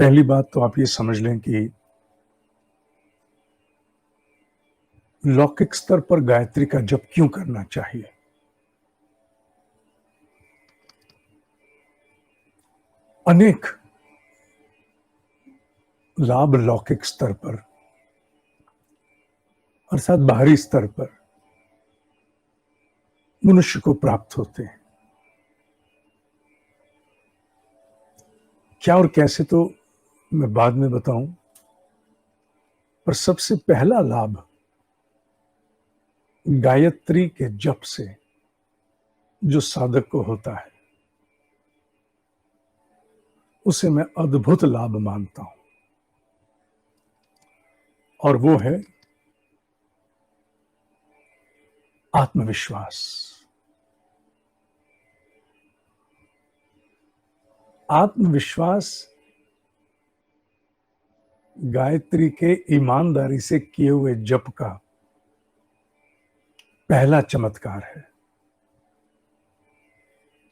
पहली बात तो आप ये समझ लें कि लौकिक स्तर पर गायत्री का जप क्यों करना चाहिए। अनेक लाभ लौकिक स्तर पर अर्थात बाहरी स्तर पर मनुष्य को प्राप्त होते हैं। क्या और कैसे तो मैं बाद में बताऊं, पर सबसे पहला लाभ गायत्री के जप से जो साधक को होता है उसे मैं अद्भुत लाभ मानता हूं, और वो है आत्मविश्वास। आत्मविश्वास गायत्री के ईमानदारी से किए हुए जप का पहला चमत्कार है।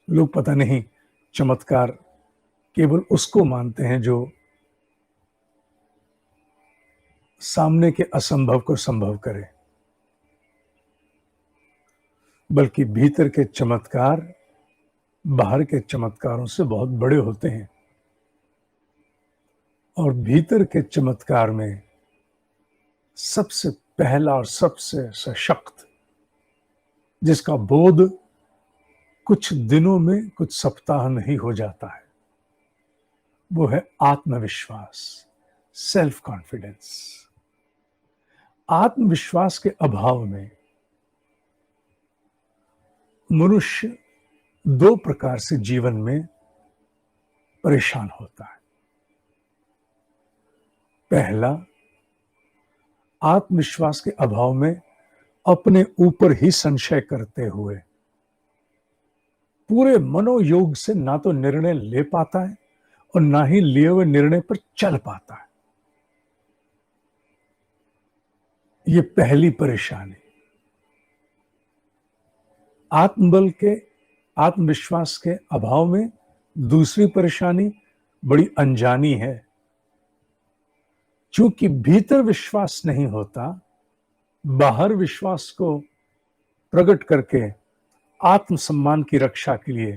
लोग पता नहीं चमत्कार केवल उसको मानते हैं जो सामने के असंभव को संभव करे, बल्कि भीतर के चमत्कार बाहर के चमत्कारों से बहुत बड़े होते हैं। और भीतर के चमत्कार में सबसे पहला और सबसे सशक्त, जिसका बोध कुछ दिनों में कुछ सप्ताह नहीं हो जाता है, वो है आत्मविश्वास, सेल्फ कॉन्फिडेंस। आत्मविश्वास के अभाव में मनुष्य दो प्रकार से जीवन में परेशान होता है। पहला, आत्मविश्वास के अभाव में अपने ऊपर ही संशय करते हुए पूरे मनोयोग से ना तो निर्णय ले पाता है और ना ही लिए हुए निर्णय पर चल पाता है। ये पहली परेशानी। आत्मबल के, आत्मविश्वास के अभाव में दूसरी परेशानी बड़ी अनजानी है। क्योंकि भीतर विश्वास नहीं होता, बाहर विश्वास को प्रकट करके आत्मसम्मान की रक्षा के लिए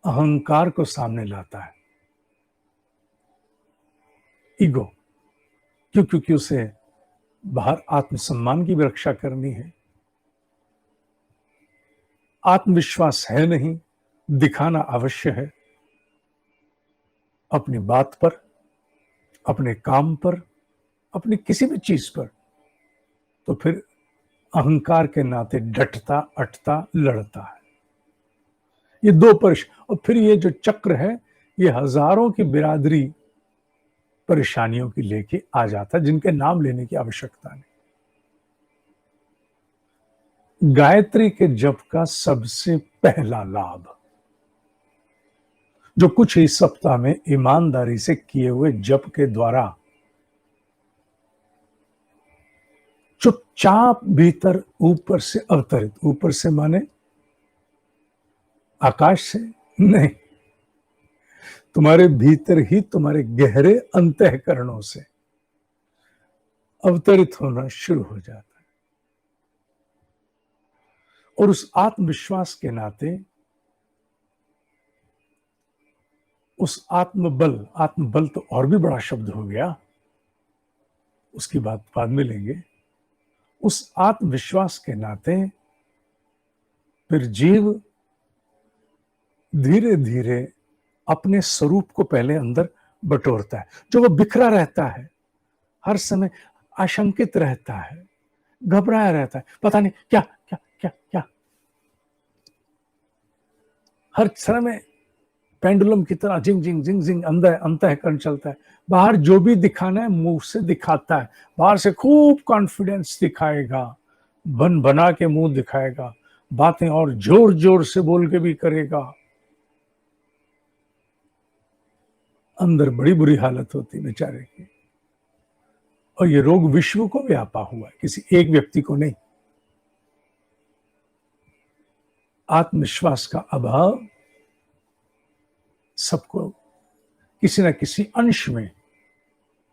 अहंकार को सामने लाता है, ईगो। क्योंकि उसे बाहर आत्मसम्मान की भी रक्षा करनी है। आत्मविश्वास है नहीं, दिखाना अवश्य है अपनी बात पर, अपने काम पर, अपनी किसी भी चीज पर। तो फिर अहंकार के नाते डटता, अटता, लड़ता है। ये दो और फिर ये जो चक्र है, ये हजारों की बिरादरी परेशानियों की लेके आ जाता, जिनके नाम लेने की आवश्यकता नहीं। गायत्री के जप का सबसे पहला लाभ, जो कुछ ही सप्ताह में ईमानदारी से किए हुए जप के द्वारा चुपचाप भीतर ऊपर से अवतरित, ऊपर से माने आकाश से नहीं, तुम्हारे भीतर ही तुम्हारे गहरे अंतःकरणों से अवतरित होना शुरू हो जाता है। और उस आत्मविश्वास के नाते, उस आत्मबल तो और भी बड़ा शब्द हो गया, उसकी बात बाद में लेंगे। उस आत्मविश्वास के नाते फिर जीव धीरे धीरे अपने स्वरूप को पहले अंदर बटोरता है। जो वो बिखरा रहता है, हर समय आशंकित रहता है, घबराया रहता है, पता नहीं क्या क्या क्या क्या, हर समय पेंडुलम की तरह जिंग जिंग जिंग जिंग अंदर अंतःकरण चलता है। बाहर जो भी दिखाना है मुंह से दिखाता है, बाहर से खूब कॉन्फिडेंस दिखाएगा, बन बना के मुंह दिखाएगा, बातें और जोर जोर से बोल के भी करेगा, अंदर बड़ी बुरी हालत होती बेचारे की। और ये रोग विश्व को व्यापा हुआ है, किसी एक व्यक्ति को नहीं। आत्मविश्वास का अभाव सबको किसी न किसी अंश में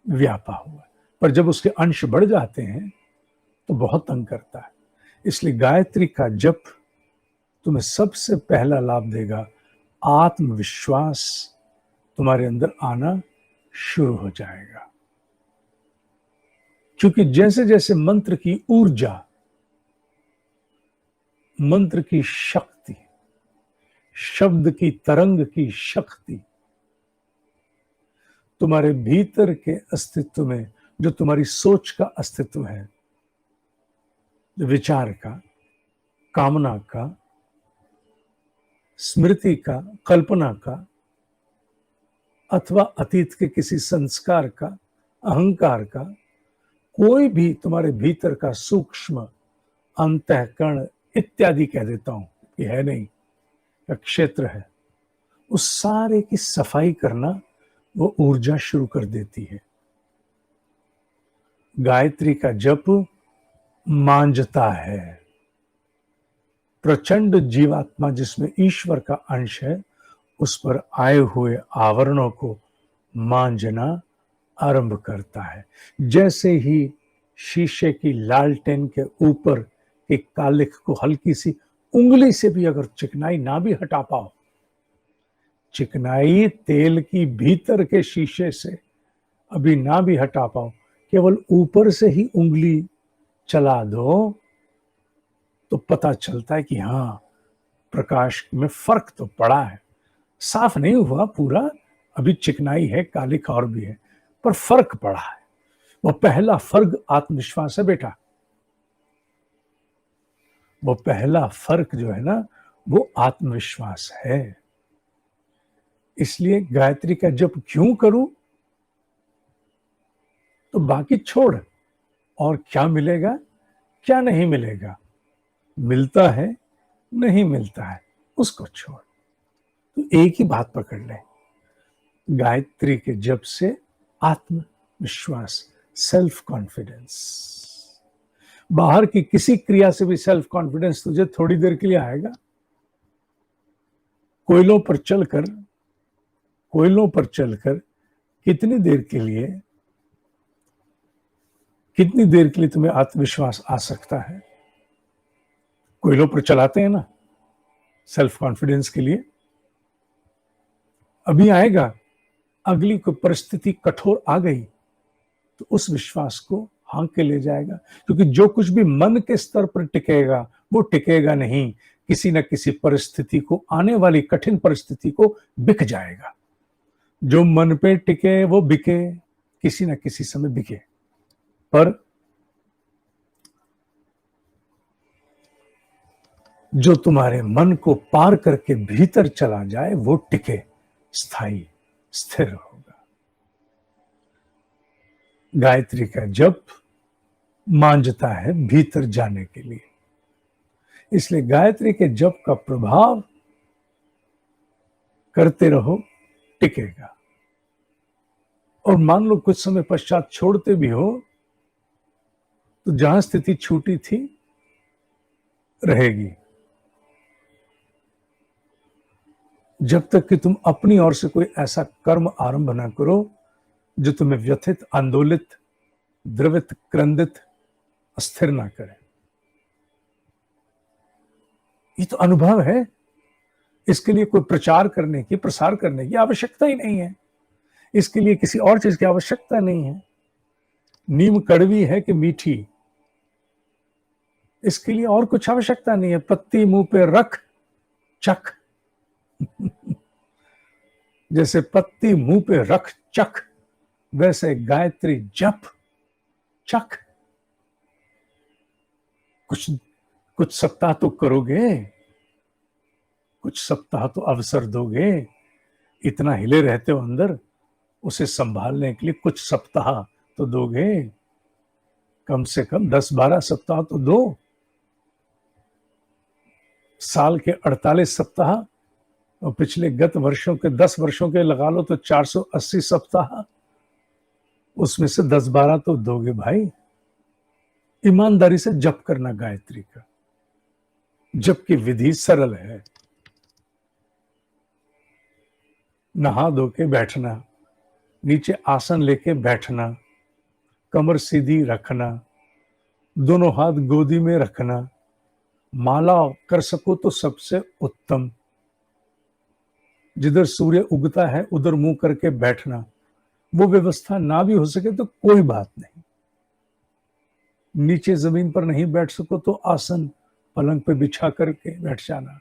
व्यापा हुआ है, पर जब उसके अंश बढ़ जाते हैं तो बहुत तंग करता है। इसलिए गायत्री का जप तुम्हें सबसे पहला लाभ देगा, आत्मविश्वास तुम्हारे अंदर आना शुरू हो जाएगा। क्योंकि जैसे जैसे मंत्र की ऊर्जा, मंत्र की शक्ति, शब्द की तरंग की शक्ति तुम्हारे भीतर के अस्तित्व में, जो तुम्हारी सोच का अस्तित्व है, विचार का, कामना का, स्मृति का, कल्पना का, अथवा अतीत के किसी संस्कार का, अहंकार का, कोई भी तुम्हारे भीतर का सूक्ष्म अंतःकरण इत्यादि कह देता हूं, ये है नहीं, का क्षेत्र है, उस सारे की सफाई करना वो ऊर्जा शुरू कर देती है। गायत्री का जप मांझता है। प्रचंड जीवात्मा जिसमें ईश्वर का अंश है, उस पर आए हुए आवरणों को मांझना आरंभ करता है। जैसे ही शीशे की लालटेन के ऊपर के कालिख को हल्की सी उंगली से भी अगर चिकनाई ना भी हटा पाओ, चिकनाई तेल की भीतर के शीशे से अभी ना भी हटा पाओ, केवल ऊपर से ही उंगली चला दो तो पता चलता है कि हाँ, प्रकाश में फर्क तो पड़ा है। साफ नहीं हुआ पूरा, अभी चिकनाई है, कालिख और भी है, पर फर्क पड़ा है। वो पहला फर्क आत्मविश्वास है बेटा। वो पहला फर्क जो है ना, वो आत्मविश्वास है। इसलिए गायत्री का जप क्यों करूं? तो बाकी छोड़, और क्या मिलेगा क्या नहीं मिलेगा, मिलता है नहीं मिलता है, उसको छोड़। तो एक ही बात पकड़ ले, गायत्री के जप से आत्मविश्वास, सेल्फ कॉन्फिडेंस। बाहर की किसी क्रिया से भी सेल्फ कॉन्फिडेंस तुझे थोड़ी देर के लिए आएगा। कोयलों पर चलकर कितनी देर के लिए तुम्हें आत्मविश्वास आ सकता है? कोयलों पर चलाते हैं ना सेल्फ कॉन्फिडेंस के लिए, अभी आएगा। अगली कोई परिस्थिति कठोर आ गई तो उस विश्वास को हाँक के ले जाएगा, क्योंकि जो कुछ भी मन के स्तर पर टिकेगा वो टिकेगा नहीं, किसी न किसी परिस्थिति को, आने वाली कठिन परिस्थिति को बिक जाएगा। जो मन पे टिके वो बिके, किसी न किसी समय बिके। पर जो तुम्हारे मन को पार करके भीतर चला जाए वो टिके, स्थायी, स्थिर होगा। गायत्री का जप मांझता है भीतर जाने के लिए, इसलिए गायत्री के जप का प्रभाव करते रहो, टिकेगा। और मान लो कुछ समय पश्चात छोड़ते भी हो तो जहां स्थिति छूटी थी रहेगी। जब तक कि तुम अपनी ओर से कोई ऐसा कर्म आरंभ ना करो जो तुम्हें व्यथित, आंदोलित, द्रवित, क्रंदित, अस्थिर ना करे। ये तो अनुभव है, इसके लिए कोई प्रचार करने की, प्रसार करने की आवश्यकता ही नहीं है। इसके लिए किसी और चीज की आवश्यकता नहीं है। नीम कड़वी है कि मीठी, इसके लिए और कुछ आवश्यकता नहीं है। पत्ती मुंह पे रख, चख। जैसे पत्ती मुंह पे रख चख, वैसे गायत्री जप चख। कुछ सप्ताह तो करोगे, कुछ सप्ताह तो अवसर दोगे। इतना हिले रहते हो अंदर, उसे संभालने के लिए कुछ सप्ताह तो दोगे, कम से कम 10-12 सप्ताह तो दो। साल के 48 सप्ताह और पिछले गत वर्षों के 10 वर्षों के लगा लो तो 480 सप्ताह, उसमें से 10-12 तो दोगे भाई। ईमानदारी से जप करना गायत्री का। जप की विधि सरल है। नहा धो के बैठना, नीचे आसन लेके बैठना, कमर सीधी रखना, दोनों हाथ गोदी में रखना, माला कर सको तो सबसे उत्तम, जिधर सूर्य उगता है उधर मुंह करके बैठना। वो व्यवस्था ना भी हो सके तो कोई बात नहीं, नीचे जमीन पर नहीं बैठ सको तो आसन पलंग पे बिछा करके बैठ जाना।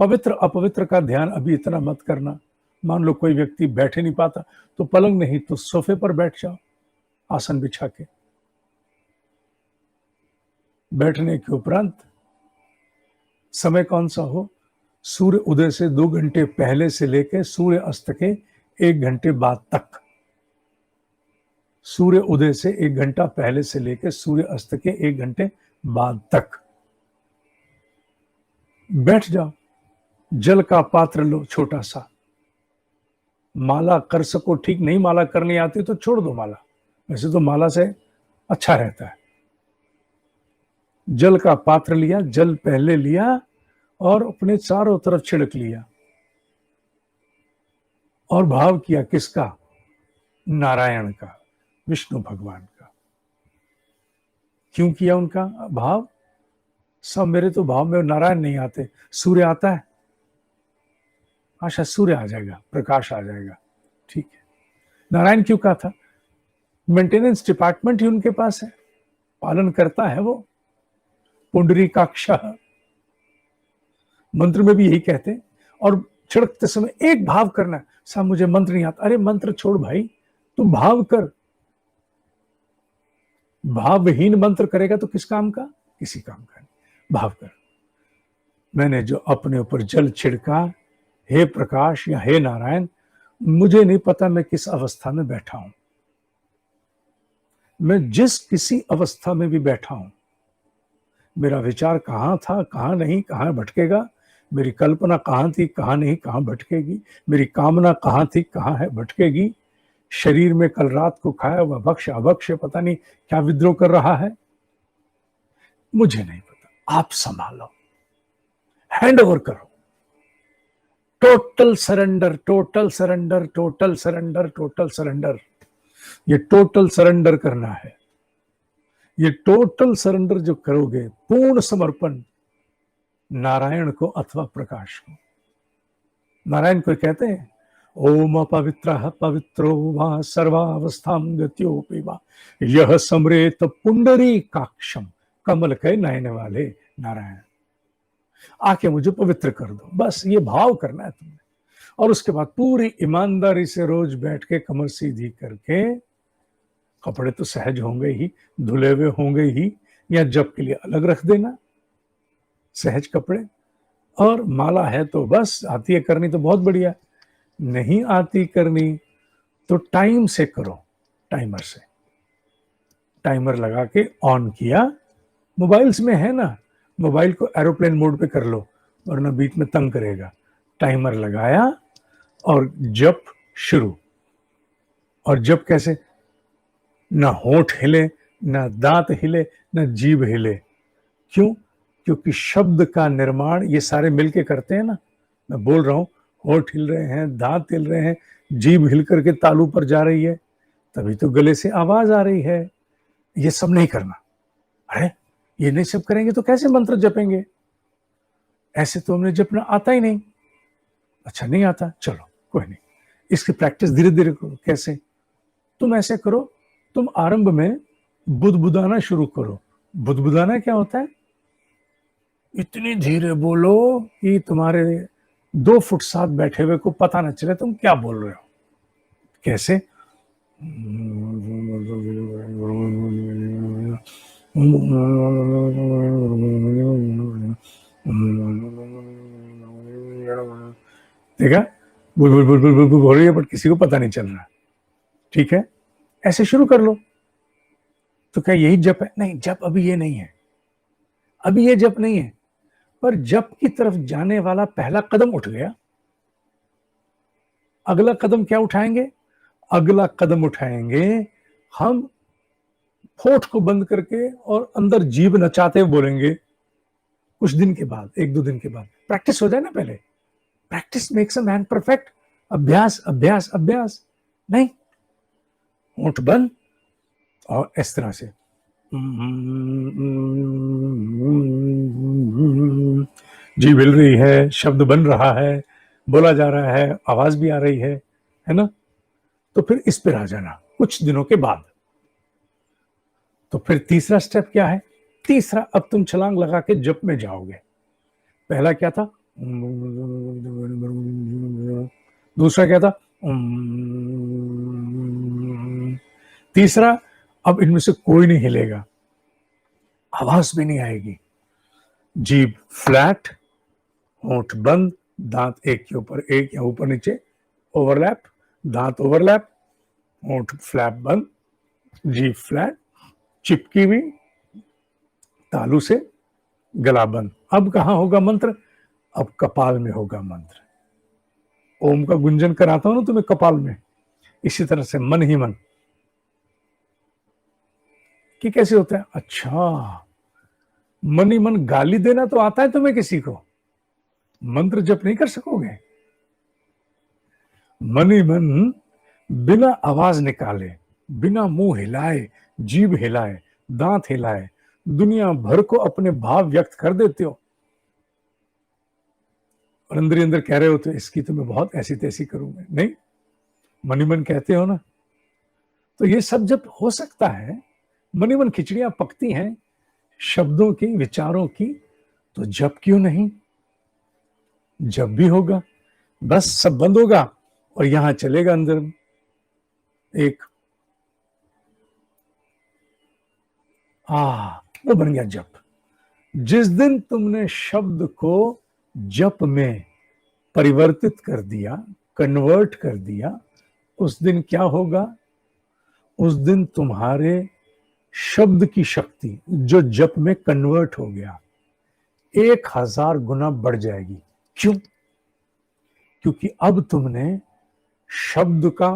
पवित्र अपवित्र का ध्यान अभी इतना मत करना। मान लो कोई व्यक्ति बैठे नहीं पाता तो पलंग नहीं तो सोफे पर बैठ जाओ आसन बिछा के। बैठने के उपरांत समय कौन सा हो, सूर्य उदय से 2 घंटे पहले से लेकर सूर्य अस्त के 1 घंटे बाद तक। सूर्य उदय से 1 घंटा पहले से लेकर सूर्य अस्त के 1 घंटे बाद तक बैठ जाओ। जल का पात्र लो छोटा सा, माला कर सको ठीक, नहीं माला करनी आती तो छोड़ दो माला, वैसे तो माला से अच्छा रहता है। जल का पात्र लिया, जल पहले लिया और अपने चारों तरफ छिड़क लिया और भाव किया किसका, नारायण का, विष्णु भगवान का। क्यों किया उनका भाव, सब मेरे तो भाव में नारायण नहीं आते, सूर्य आता है, अच्छा सूर्य आ जाएगा, प्रकाश आ जाएगा, ठीक है। नारायण क्यों कहा था, मेंटेनेंस डिपार्टमेंट ही उनके पास है, पालन करता है वो। पुंडरीकाक्ष मंत्र में भी यही कहते हैं। और छिड़कते समय एक भाव करना, साहब मुझे मंत्र नहीं आता, अरे मंत्र छोड़ भाई, तू भाव कर। भावहीन मंत्र करेगा तो किस काम का, किसी काम का नहीं, भाव कर। मैंने जो अपने ऊपर जल छिड़का, हे प्रकाश या हे नारायण, मुझे नहीं पता मैं किस अवस्था में बैठा हूं, मैं जिस किसी अवस्था में भी बैठा हूं, मेरा विचार कहां था कहां नहीं, कहां भटकेगा, मेरी कल्पना कहां थी कहां नहीं, कहां भटकेगी, मेरी कामना कहां थी कहां है भटकेगी, शरीर में कल रात को खाया हुआ भक्ष अभक्ष पता नहीं क्या विद्रोह कर रहा है, मुझे नहीं पता, आप संभालो, हैंड ओवर करो। Total surrender, total surrender, total surrender, total surrender, ये टोटल सरेंडर करना है। ये टोटल सरेंडर जो करोगे, पूर्ण समर्पण नारायण को अथवा प्रकाश को। नारायण को कहते हैं ओम अपवित्रः पवित्रो वा सर्वावस्थां गत्योऽपि वा यह समरेत पुंडरीकाक्षम, कमल के नयन वाले नारायण, आके मुझे पवित्र कर दो, बस ये भाव करना है तुमने। और उसके बाद पूरी ईमानदारी से रोज बैठ के कमर सीधी करके, कपड़े तो सहज होंगे ही, धुले हुए होंगे ही, या जप के लिए अलग रख देना सहज कपड़े, और माला है तो बस, आती है करनी तो बहुत बढ़िया, नहीं आती करनी तो टाइम से करो, टाइमर से, टाइमर लगा के ऑन किया, मोबाइल्स में है ना, मोबाइल को एरोप्लेन मोड पे कर लो वरना बीच में तंग करेगा, टाइमर लगाया और जप शुरू। और जप कैसे, ना होठ हिले, ना दांत हिले, ना जीभ हिले, क्यों, क्योंकि शब्द का निर्माण ये सारे मिलके करते हैं ना, मैं बोल रहा हूं, होठ हिल रहे हैं, दांत हिल रहे हैं, जीभ हिल करके तालू पर जा रही है, तभी तो गले से आवाज आ रही है, ये सब नहीं करना। अरे ये नहीं सब करेंगे तो कैसे मंत्र जपेंगे, ऐसे तो हमें जपना आता ही नहीं, अच्छा नहीं आता, चलो कोई नहीं, इसकी प्रैक्टिस धीरे धीरे करो। कैसे, तुम ऐसे करो, तुम आरंभ में बुदबुदाना शुरू करो। बुदबुदाना क्या होता है, इतनी धीरे बोलो कि तुम्हारे 2 फुट साथ बैठे हुए को पता न चले तुम क्या बोल रहे हो। कैसे, देखा, bull bull bull bull bull हो रही है बट किसी को पता नहीं चल रहा, ठीक है, ऐसे शुरू कर लो। तो क्या यही जप है, नहीं, जप अभी ये नहीं है, अभी ये जप नहीं है, पर जप की तरफ जाने वाला पहला कदम उठ गया। अगला कदम क्या उठाएंगे, अगला कदम उठाएंगे हम होठ को बंद करके और अंदर जीभ नचाते बोलेंगे। कुछ दिन के बाद, 1-2 दिन के बाद प्रैक्टिस हो जाए ना, पहले practice makes a man perfect, अभ्यास अभ्यास अभ्यास, नहीं होंठ बंद और इस तरह से जी मिल रही है, शब्द बन रहा है, बोला जा रहा है, आवाज भी आ रही है ना? तो फिर इस पर आ जाना कुछ दिनों के बाद। तो फिर तीसरा स्टेप क्या है? तीसरा, अब तुम छलांग लगा के जप में जाओगे। पहला क्या था? दूसरा क्या था? तीसरा, अब इनमें से कोई नहीं हिलेगा, आवाज भी नहीं आएगी, जीभ फ्लैट, होंठ बंद, दांत एक के ऊपर एक या ऊपर नीचे ओवरलैप, दांत ओवरलैप, होंठ फ्लैप बंद, जीभ फ्लैट, चिपकी हुई तालू से, गला बंद। अब कहां होगा मंत्र? अब कपाल में होगा मंत्र। ओम का गुंजन कराता हूं ना तुम्हें कपाल में, इसी तरह से मन ही मन कि कैसे होता है। अच्छा, मन ही मन गाली देना तो आता है तुम्हें किसी को, मंत्र जप नहीं कर सकोगे? मन ही मन बिना आवाज निकाले, बिना मुंह हिलाए, जीभ हिलाए, दांत हिलाए, दुनिया भर को अपने भाव व्यक्त कर देते हो और अंदर ही अंदर कह रहे हो तो इसकी तो मैं बहुत ऐसी तैसी करूंगा। नहीं, मन ही मन कहते हो ना। तो ये सब जब हो सकता है, मन ही मन खिचड़ियां पकती हैं शब्दों की, विचारों की, तो जब क्यों नहीं? जब भी होगा, बस सब बंद होगा और यहां चलेगा अंदर एक वो बन गया जप। जिस दिन तुमने शब्द को जप में परिवर्तित कर दिया, कन्वर्ट कर दिया, उस दिन क्या होगा? उस दिन तुम्हारे शब्द की शक्ति जो जप में कन्वर्ट हो गया 1000 गुना बढ़ जाएगी। क्यों? क्योंकि अब तुमने शब्द का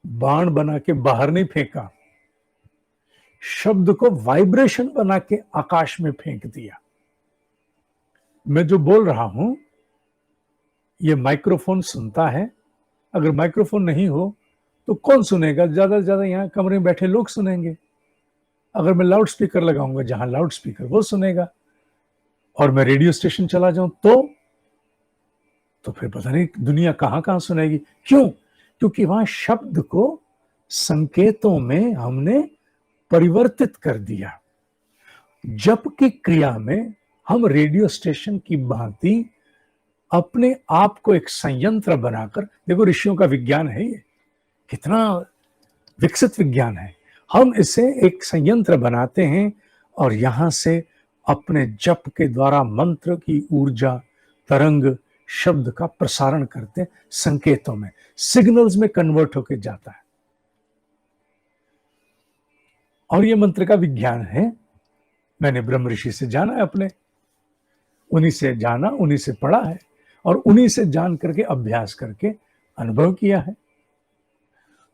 बाण बना के बाहर नहीं फेंका, शब्द को वाइब्रेशन बना के आकाश में फेंक दिया। मैं जो बोल रहा हूं ये माइक्रोफोन सुनता है। अगर माइक्रोफोन नहीं हो तो कौन सुनेगा? ज्यादा से ज्यादा यहां कमरे में बैठे लोग सुनेंगे। अगर मैं लाउड स्पीकर लगाऊंगा, जहां लाउड स्पीकर वो सुनेगा, और मैं रेडियो स्टेशन चला जाऊं तो फिर पता नहीं दुनिया कहां कहां सुनेगी। क्यों? क्योंकि वहां शब्द को संकेतों में हमने परिवर्तित कर दिया। जप की क्रिया में हम रेडियो स्टेशन की भांति अपने आप को एक संयंत्र बनाकर, देखो ऋषियों का विज्ञान है ये, कितना विकसित विज्ञान है। हम इसे एक संयंत्र बनाते हैं और यहां से अपने जप के द्वारा मंत्र की ऊर्जा, तरंग, शब्द का प्रसारण करते हैं, संकेतों में, सिग्नल्स में कन्वर्ट होकर जाता है। और ये मंत्र का विज्ञान है। मैंने ब्रह्म ऋषि से जाना है, अपने उन्हीं से जाना, उन्हीं से पढ़ा है और उन्हीं से जान करके अभ्यास करके अनुभव किया है।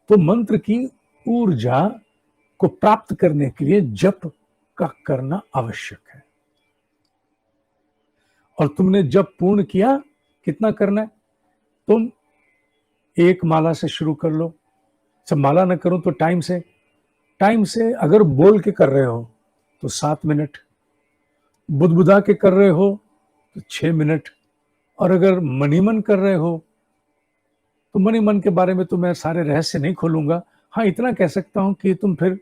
तो मंत्र की ऊर्जा को प्राप्त करने के लिए जप का करना आवश्यक है। और तुमने जप पूर्ण किया, कितना करना है? तुम एक माला से शुरू कर लो। सब माला न करो तो टाइम से अगर बोल के कर रहे हो तो 7 मिनट, बुदबुदा के कर रहे हो तो 6 मिनट, और अगर मनी मन कर रहे हो तो मनी मन के बारे में तो मैं सारे रहस्य नहीं खोलूंगा। हाँ, इतना कह सकता हूं कि तुम फिर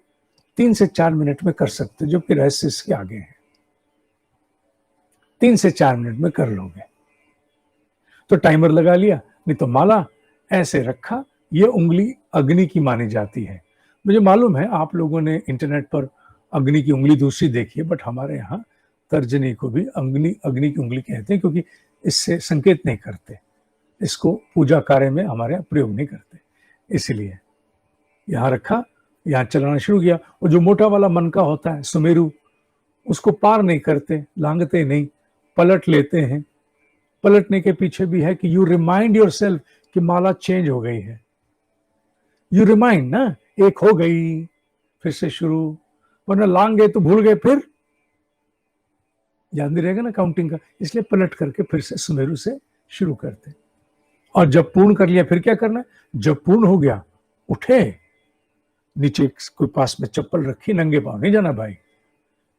3 से 4 मिनट में कर सकते हो, जो कि रहस्य इसके आगे है। 3 से 4 मिनट में कर लोगे तो टाइमर लगा लिया, नहीं तो माला ऐसे रखा। ये उंगली अग्नि की मानी जाती है। मुझे मालूम है आप लोगों ने इंटरनेट पर अग्नि की उंगली दूसरी देखी है, बट हमारे यहाँ तर्जनी को भी अग्नि की उंगली कहते हैं, क्योंकि इससे संकेत नहीं करते, इसको पूजा कार्य में हमारे यहाँ प्रयोग नहीं करते। इसीलिए यहाँ रखा, यहाँ चलाना शुरू किया। और जो मोटा वाला मन का होता है सुमेरु, उसको पार नहीं करते, लांघते नहीं, पलट लेते हैं। पलटने के पीछे भी है कि यू रिमाइंड योरसेल्फ कि माला चेंज हो गई है। यू रिमाइंड ना, एक हो गई फिर से शुरू, वरना लांग गए तो भूल गए, फिर याद नहीं रहेगा ना काउंटिंग का। इसलिए पलट करके फिर से सुमेरु से शुरू करते। और जब पूर्ण कर लिया फिर क्या करना है? जब पूर्ण हो गया, उठे नीचे कोई पास में चप्पल रखी, नंगे पांव नहीं जाना भाई।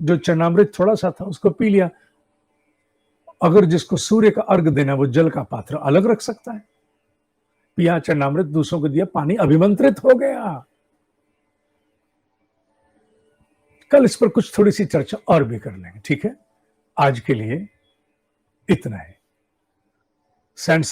जो चरणामृत थोड़ा सा था उसको पी लिया। अगर जिसको सूर्य का अर्घ देना, वो जल का पात्र अलग रख सकता है। पिया चरणामृत, दूसरों को दिया, पानी अभिमंत्रित हो गया। कल इस पर कुछ थोड़ी सी चर्चा और भी कर लेंगे, ठीक है? आज के लिए इतना है। सेंड